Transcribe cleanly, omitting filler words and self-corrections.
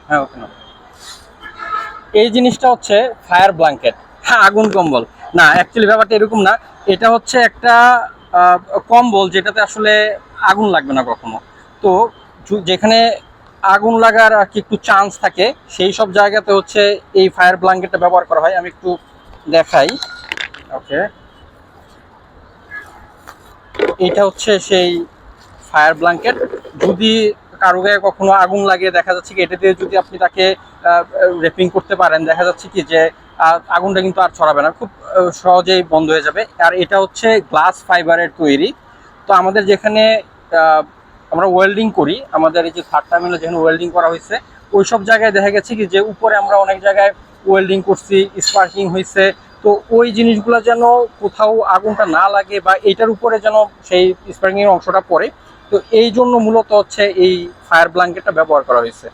হ্যাঁ ওকে না। এই জিনিসটা হচ্ছে ফায়ার ব্ল্যাঙ্কেট, হ্যাঁ আগুন কম্বল। না অ্যাকচুয়ালি ব্যাপারটা এরকম না। এটা হচ্ছে একটা আহ, কম্বল যেটাতে আসলে আগুন লাগবে না কখনো। তো যেখানে আগুন লাগার আর কি একটু চান্স থাকে সেই সব জায়গাতে হচ্ছে এই ফায়ার ব্ল্যাঙ্কেটটা ব্যবহার করা হয়। আমি একটু দেখাই। ওকে, এটা হচ্ছে সেই ফায়ার ব্ল্যাঙ্কেট। যদি কারো গায়ে কখনো আগুন লাগে, দেখা যাচ্ছে কি এটা দিয়ে যদি আপনি তাকে রেপিং করতে পারেন, দেখা যাচ্ছে কি যে আগুনটা কিন্তু আর ছড়াবে না, খুব সহজেই বন্ধ হয়ে যাবে। আর এটা হচ্ছে গ্লাস ফাইবারের তৈরি। তো আমাদের যেখানে আহ, আমরা ওয়েল্ডিং করি, আমাদের এই যে থার্ড টার্মিনাল যেখানে ওয়েল্ডিং করা হয়েছে, ওই সব জায়গায় দেখা গেছে কি যে উপরে আমরা অনেক জায়গায় ওয়েল্ডিং করছি, স্পার্কিং হয়েছে। তো ওই জিনিসগুলো যেন কোথাও আগুনটা না লাগে বা এটার উপরে যেন সেই স্পার্কিং এর অংশটা পড়ে, তো এই জন্য মূলত হচ্ছে এই ফায়ার ব্ল্যাঙ্কেটটা ব্যবহার করা হয়েছে।